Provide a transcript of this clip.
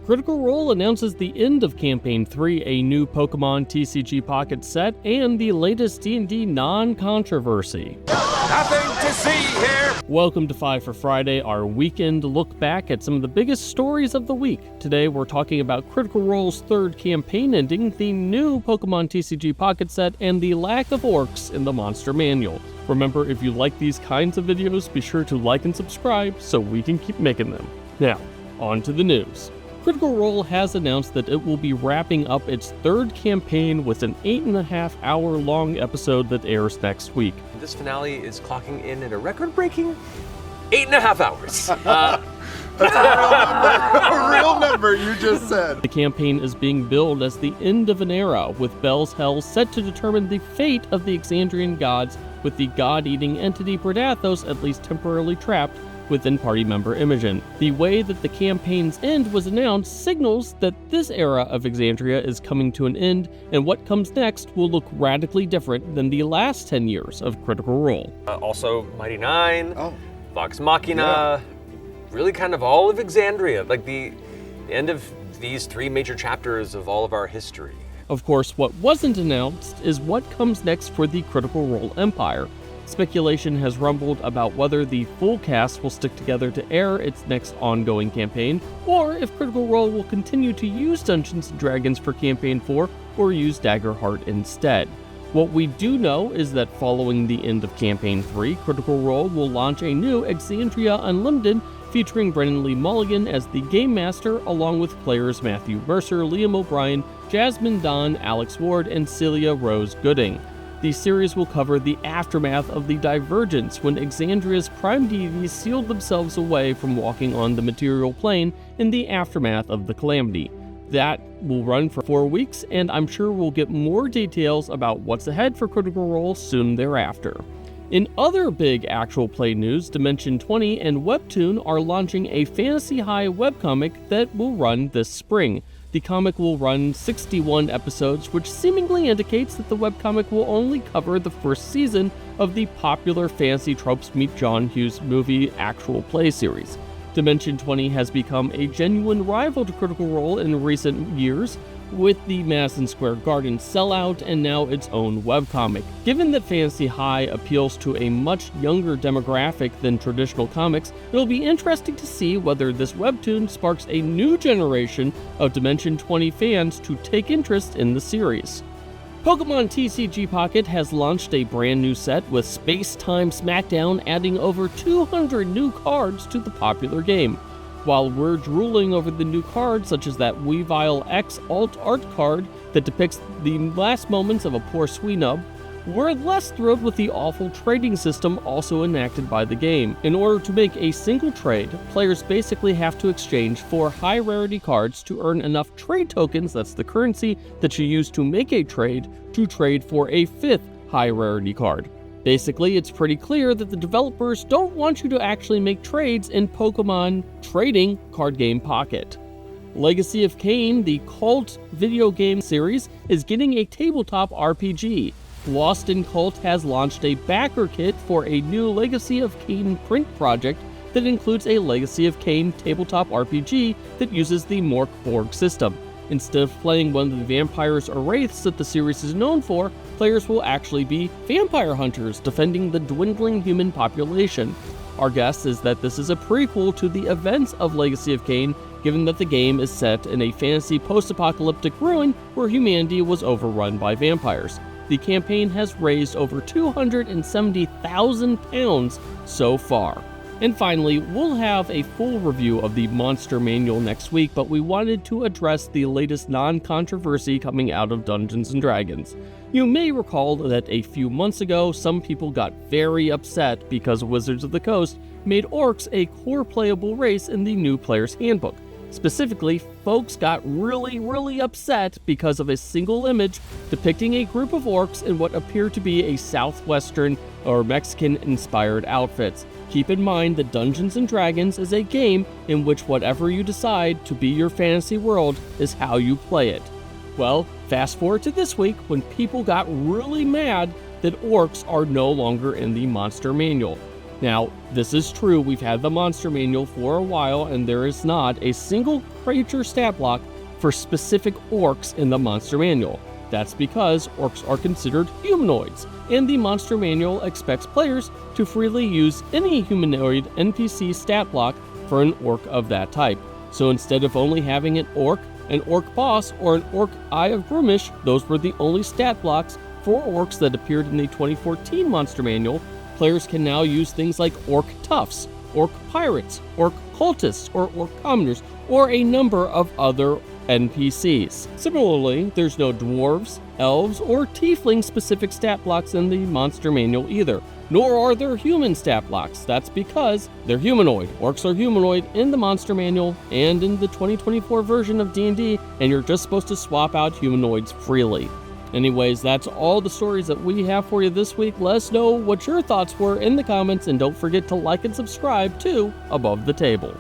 Critical Role announces the end of Campaign 3, a new Pokémon TCG Pocket set, and the latest D&D non-controversy. Nothing to see here! Welcome to 5 for Friday, our weekend look back at some of the biggest stories of the week. Today we're talking about Critical Role's third campaign ending, the new Pokemon TCG Pocket set, and the lack of Orcs in the Monster Manual. Remember, if you like these kinds of videos, be sure to like and subscribe so we can keep making them. Now, on to the news. Critical Role has announced that it will be wrapping up its third campaign with an 8.5-hour-long episode that airs next week. This finale is clocking in at a record-breaking 8.5 hours. That's a real number you just said. The campaign is being billed as the end of an era, with Bell's Hell set to determine the fate of the Exandrian gods, with the god-eating entity Predathos at least temporarily trapped within party member Imogen. The way that the campaign's end was announced signals that this era of Exandria is coming to an end, and what comes next will look radically different than the last 10 years of Critical Role. Also, Mighty Nine, Vox Machina, really kind of all of Exandria, like the end of these three major chapters of all of our history. Of course, what wasn't announced is what comes next for the Critical Role Empire. Speculation has rumbled about whether the full cast will stick together to air its next ongoing campaign, or if Critical Role will continue to use Dungeons & Dragons for Campaign 4 or use Daggerheart instead. What we do know is that following the end of Campaign 3, Critical Role will launch a new Exandria Unlimited featuring Brennan Lee Mulligan as the Game Master, along with players Matthew Mercer, Liam O'Brien, Jasmine Don, Alex Ward, and Celia Rose Gooding. The series will cover the aftermath of the Divergence, when Exandria's prime deities sealed themselves away from walking on the material plane in the aftermath of the Calamity. That will run for 4 weeks, and I'm sure we'll get more details about what's ahead for Critical Role soon thereafter. In other big actual play news, Dimension 20 and Webtoon are launching a Fantasy High webcomic that will run this spring. The comic will run 61 episodes, which seemingly indicates that the webcomic will only cover the first season of the popular Fantasy Tropes Meet John Hughes movie actual play series. Dimension 20 has become a genuine rival to Critical Role in recent years, with the Madison Square Garden sellout and now its own webcomic. Given that Fantasy High appeals to a much younger demographic than traditional comics, it'll be interesting to see whether this webtoon sparks a new generation of Dimension 20 fans to take interest in the series. Pokemon TCG Pocket has launched a brand new set, with Space Time Smackdown adding over 200 new cards to the popular game. While we're drooling over the new cards, such as that Weavile X alt art card that depicts the last moments of a poor Sweenub, we're less thrilled with the awful trading system also enacted by the game. In order to make a single trade, players basically have to exchange 4 high-rarity cards to earn enough trade tokens, that's the currency that you use to make a trade, to trade for a 5th high-rarity card. Basically, it's pretty clear that the developers don't want you to actually make trades in Pokemon Trading Card Game Pocket. Legacy of Kain, the cult video game series, is getting a tabletop RPG. Lost in Cult has launched a backer kit for a new Legacy of Kain print project that includes a Legacy of Kain tabletop RPG that uses the Mork Borg system. Instead of playing one of the vampires or wraiths that the series is known for, players will actually be vampire hunters defending the dwindling human population. Our guess is that this is a prequel to the events of Legacy of Kain, given that the game is set in a fantasy post-apocalyptic ruin where humanity was overrun by vampires. The campaign has raised over £270,000 so far. And finally, we'll have a full review of the Monster Manual next week, but we wanted to address the latest non-controversy coming out of Dungeons & Dragons. You may recall that a few months ago, some people got very upset because Wizards of the Coast made Orcs a core playable race in the new Player's Handbook. Specifically, folks got really upset because of a single image depicting a group of orcs in what appear to be a southwestern or Mexican-inspired outfits. Keep in mind that Dungeons & Dragons is a game in which whatever you decide to be your fantasy world is how you play it. Well, fast forward to this week when people got really mad that orcs are no longer in the Monster Manual. Now, this is true, we've had the Monster Manual for a while, and there is not a single creature stat block for specific orcs in the Monster Manual. That's because orcs are considered humanoids, and the Monster Manual expects players to freely use any humanoid NPC stat block for an orc of that type. So instead of only having an orc boss, or an orc Eye of Grumish, those were the only stat blocks for orcs that appeared in the 2014 Monster Manual. Players can now use things like orc toughs, orc pirates, orc cultists, or orc commoners, or a number of other NPCs. Similarly, there's no dwarves, elves, or tiefling specific stat blocks in the Monster Manual either, nor are there human stat blocks. That's because they're humanoid. Orcs are humanoid in the Monster Manual and in the 2024 version of D&D, and you're just supposed to swap out humanoids freely. Anyways, that's all the stories that we have for you this week. Let us know what your thoughts were in the comments, and don't forget to like and subscribe to Above the Table.